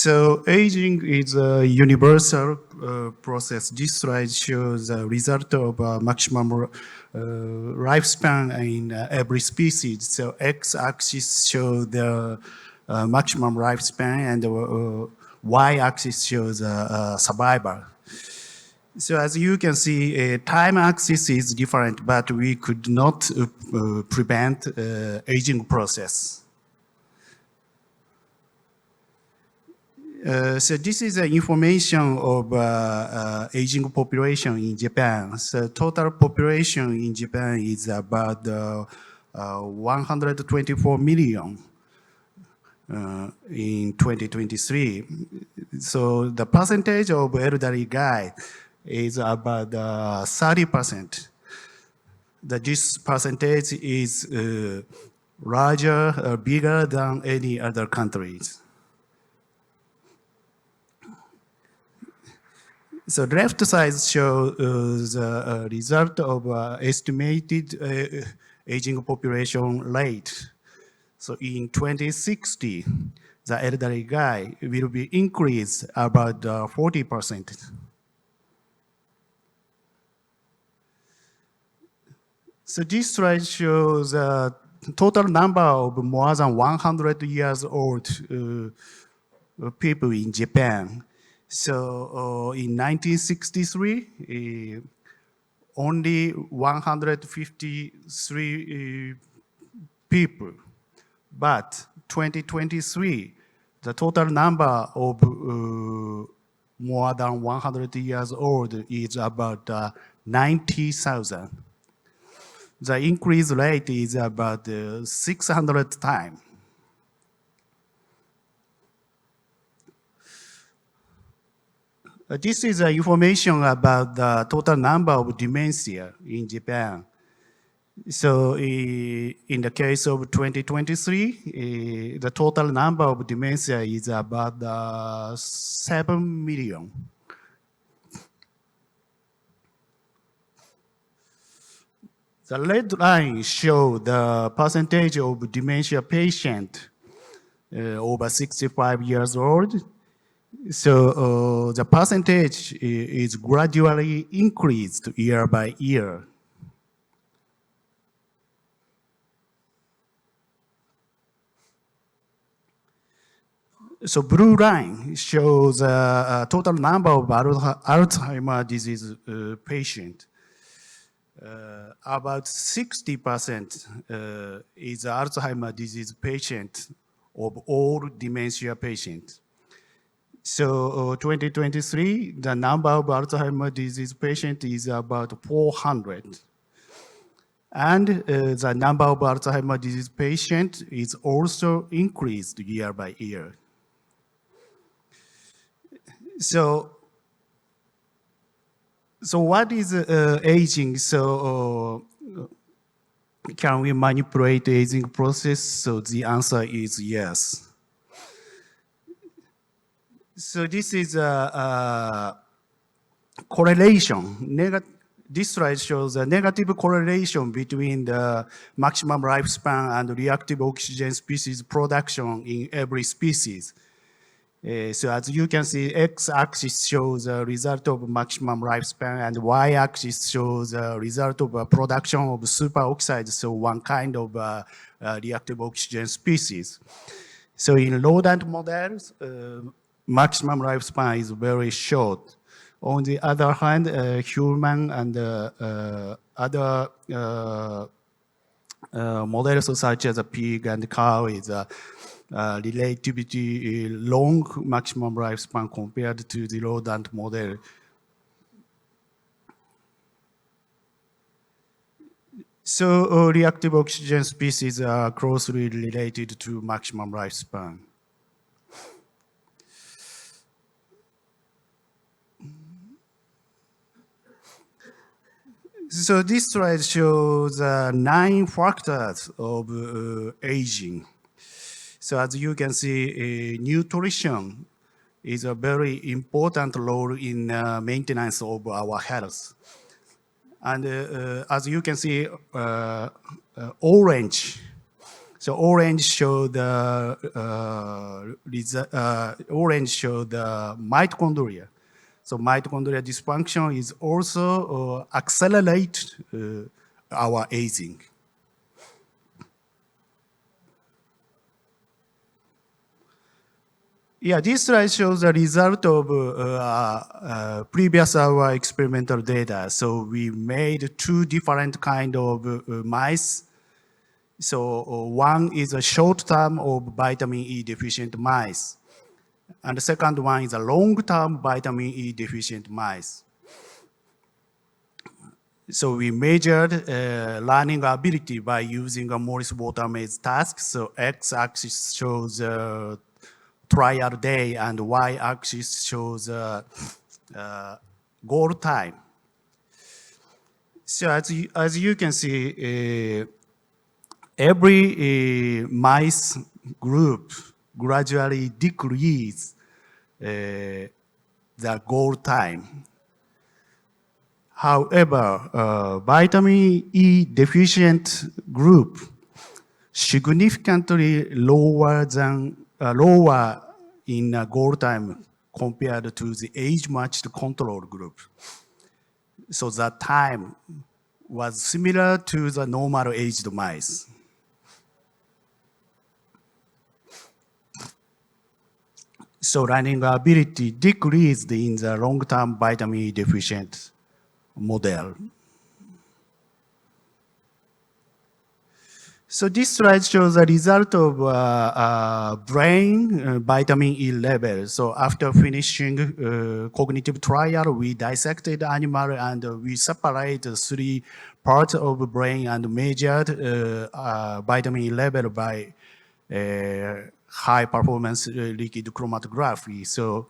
So aging is a universal process. This slide shows the result of maximum lifespan in every species. So x-axis shows the maximum lifespan, and the y-axis shows survival. So as you can see, time axis is different, but we could not prevent aging process. So this is the information of aging population in Japan. So total population in Japan is about 124 million in 2023. So the percentage of elderly guy is about 30%. This percentage is larger, bigger than any other countries. So the left side shows the result of estimated aging population rate. So in 2060, the elderly guy will be increased about 40%. So this slide shows the total number of more than 100 years old people in Japan. So in 1963, only 153 people. But 2023, the total number of more than 100 years old is about 90,000. The increase rate is about 600 times. This is information about the total number of dementia in Japan. So in the case of 2023, the total number of dementia is about 7 million. The red line shows the percentage of dementia patient over 65 years old. So the percentage is gradually increased year by year. So blue line shows total number of Alzheimer's disease patients. About 60% is Alzheimer's disease patient of all dementia patients. So 2023, the number of Alzheimer's disease patients is about 400. And the number of Alzheimer's disease patients is also increased year by year. So what is aging? So can we manipulate the aging process? So the answer is yes. So this is a correlation. This slide shows a negative correlation between the maximum lifespan and reactive oxygen species production in every species. So as you can see, x-axis shows the result of maximum lifespan, and y-axis shows the result of production of superoxide, so one kind of reactive oxygen species. So in rodent models, maximum lifespan is very short. On the other hand, human and other models such as a pig and cow is relatively long maximum lifespan compared to the rodent model. So reactive oxygen species are closely related to maximum lifespan. So this slide shows 9 factors of aging. So as you can see, nutrition is a very important role in maintenance of our health. And as you can see, orange, So orange show the mitochondria. So mitochondrial dysfunction is also accelerate our aging. Yeah, this slide shows the result of previous our experimental data. So we made two different kind of mice. So one is a short term of vitamin E deficient mice. And the second one is a long-term vitamin E deficient mice. So we measured learning ability by using a Morris-Watermaid task. So x-axis shows trial day and y-axis shows goal time. So as you can see, every mice group gradually decrease the goal time. However, vitamin E deficient group significantly lower in goal time compared to the age-matched control group. So that time was similar to the normal aged mice. So learning ability decreased in the long-term vitamin E deficient model. So this slide shows the result of brain vitamin E level. So after finishing cognitive trial, we dissected the animal and we separated 3 parts of the brain and measured vitamin E level by high performance liquid chromatography. So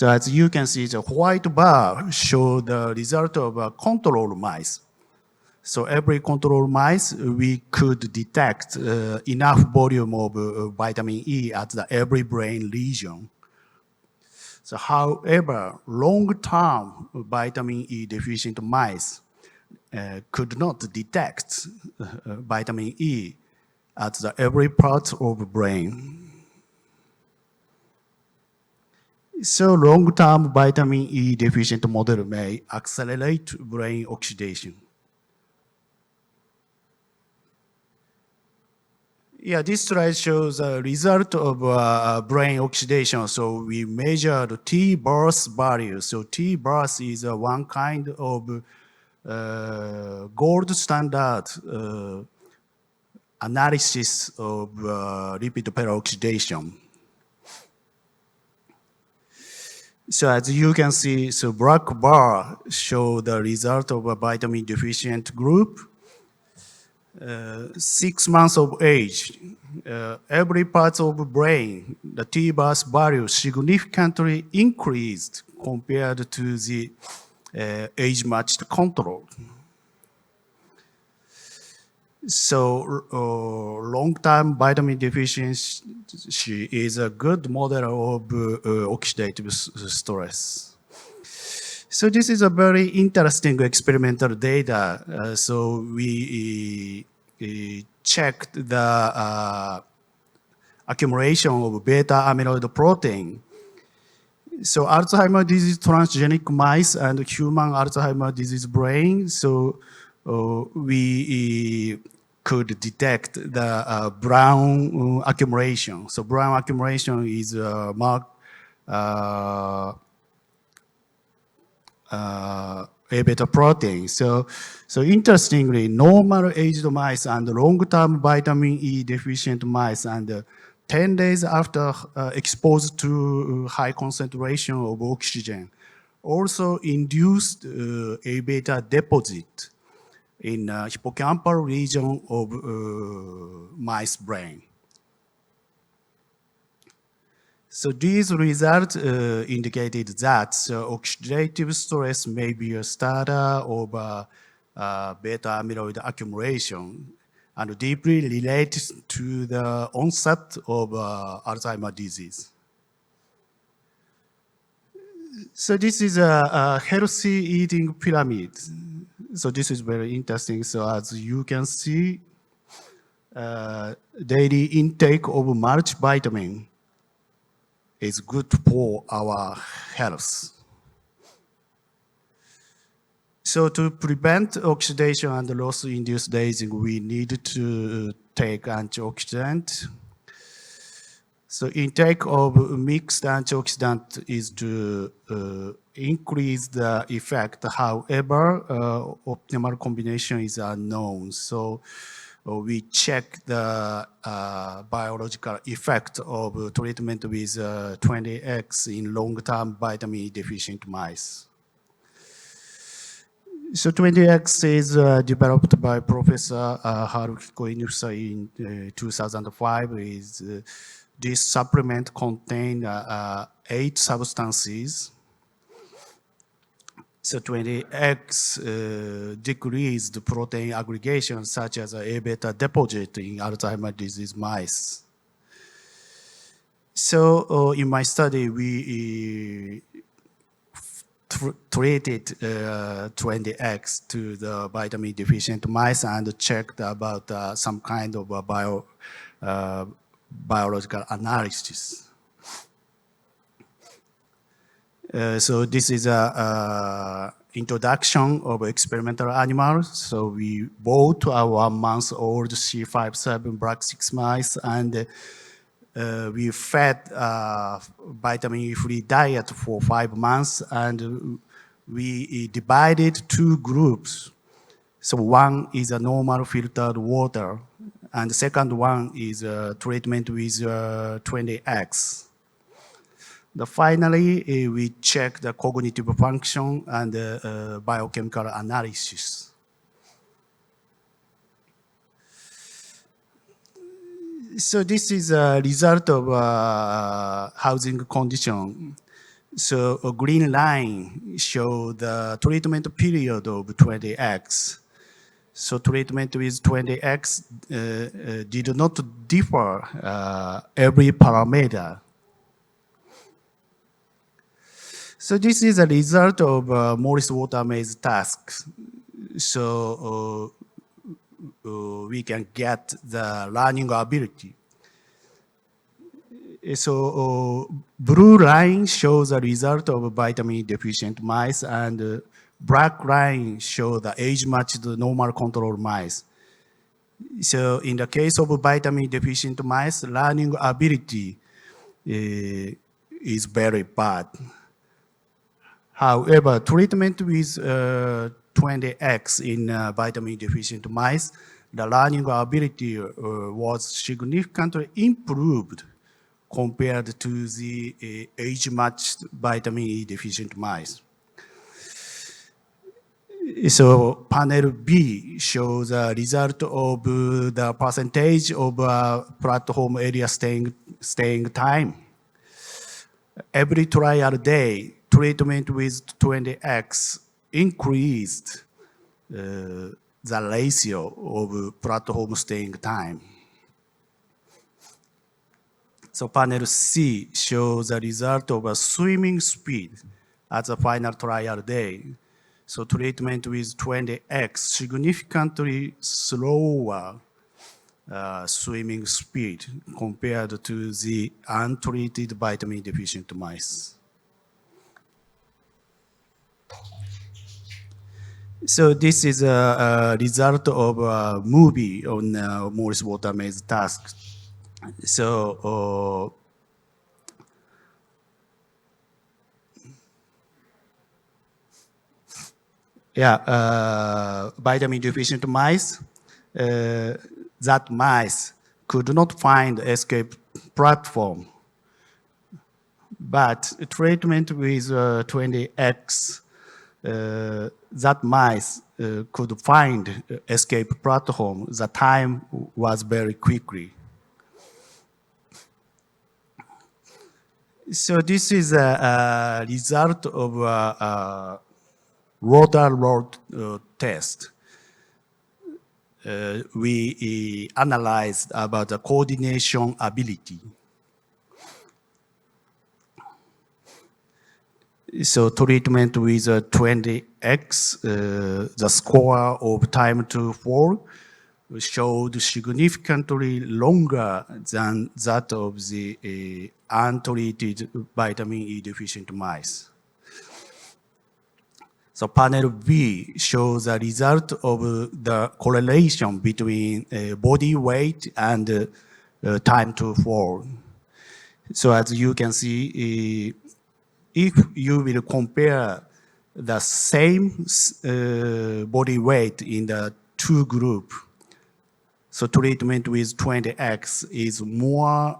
as you can see, the white bar shows the result of control mice. So every control mice, we could detect enough volume of vitamin E at every brain region. So however, long-term vitamin E deficient mice could not detect vitamin E at every part of the brain. So long-term vitamin E deficient model may accelerate brain oxidation. Yeah, this slide shows a result of brain oxidation. So we measured T-burst value. So T-burst is one kind of gold standard analysis of lipid peroxidation. So as you can see, so black bar show the result of a vitamin deficient group. 6 months of age, every part of the brain, the T-burst value significantly increased compared to the age-matched control. So long-term vitamin deficiency is a good model of oxidative stress. So this is a very interesting experimental data. So we checked the accumulation of beta amyloid protein. So Alzheimer's disease transgenic mice and human Alzheimer's disease brain. So we could detect the brown accumulation. So brown accumulation is marked A-beta protein. So interestingly, normal aged mice and long-term vitamin E deficient mice and 10 days after exposed to high concentration of oxygen also induced A-beta deposit in hippocampal region of mice brain. So these results indicated that oxidative stress may be a starter of beta amyloid accumulation and deeply related to the onset of Alzheimer's disease. So this is a healthy eating pyramid. So this is very interesting. So as you can see, daily intake of multivitamin is good for our health. So to prevent oxidation and loss-induced aging, we need to take antioxidant. So intake of mixed antioxidant is to increase the effect. However, optimal combination is unknown. So we check the biological effect of treatment with 20X in long-term vitamin E deficient mice. So 20X is developed by Professor Haruhiko Inusa in 2005. This supplement contains 8 substances. So 20X decreased protein aggregation such as A-beta deposit in Alzheimer's disease mice. So in my study, we treated 20X to the vitamin deficient mice and checked about some kind of biological analysis. So this is a introduction of experimental animals. So we bought a 1-month-old C57 black 6 mice and we fed vitamin E-free diet for 5 months, and we divided 2 groups. So one is a normal filtered water, and the second one is treatment with 20X. Finally, we check the cognitive function and biochemical analysis. So this is a result of housing condition. So a green line shows the treatment period of 20X. So treatment with 20X did not differ every parameter. So this is a result of Morris Waterman's task. So we can get the learning ability. So blue line shows the result of vitamin deficient mice, and black line shows the age-matched normal control mice. So in the case of vitamin deficient mice, learning ability is very bad. However, treatment with 20X in vitamin deficient mice, the learning ability was significantly improved compared to the age-matched vitamin E deficient mice. So panel B shows a result of the percentage of platform area staying time. Every trial day, treatment with 20X increased the ratio of platform staying time. So panel C shows the result of a swimming speed at the final trial day. So treatment with 20X significantly slower swimming speed compared to the untreated vitamin deficient mice. So this is a result of a movie on Morris Waterman's task. So vitamin deficient mice, that mice could not find escape platform. But treatment with 20X, that mice could find escape platform. The time was very quickly. So this is a result of rotor rod test. We analyzed about the coordination ability. So treatment with 20X, the score of time to fall showed significantly longer than that of the untreated vitamin E deficient mice. So panel B shows the result of the correlation between body weight and time to fall. So as you can see, if you will compare the same body weight in the two groups, so treatment with 20X is more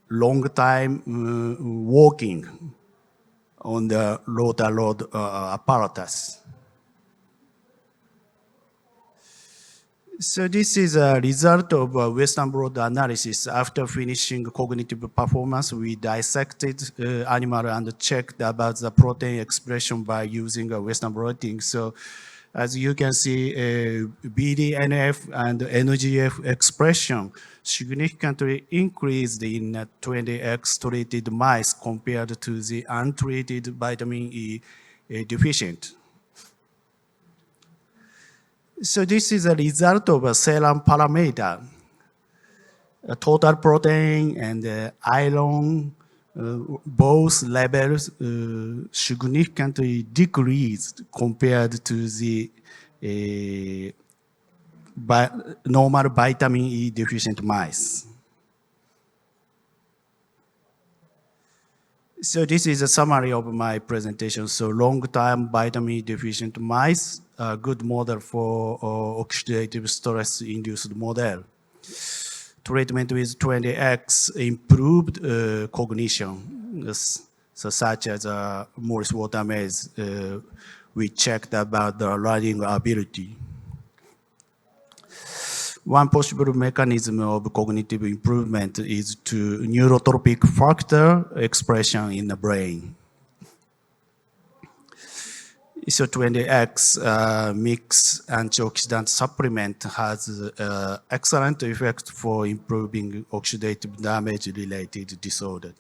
long time walking on the rotor rod apparatus. So this is a result of a Western blot analysis. After finishing cognitive performance, we dissected animal and checked about the protein expression by using a Western blotting. So as you can see, BDNF and NGF expression significantly increased in 20X treated mice compared to the untreated vitamin E deficient. So this is a result of a serum parameter. Total protein and iron, both levels significantly decreased compared to the normal vitamin E deficient mice. So this is a summary of my presentation. So long-term vitamin E deficient mice, a good model for oxidative stress-induced model. Treatment with 20X improved cognition, so such as Morris water maze. We checked about the learning ability. One possible mechanism of cognitive improvement is to neurotropic factor expression in the brain. So 20X mix antioxidant supplement has excellent effect for improving oxidative damage related disorder.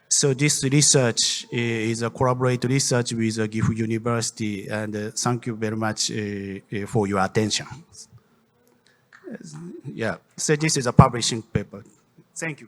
So this research is a collaborative research with Gifu University, and thank you very much for your attention. Yeah, so this is a publishing paper. Thank you.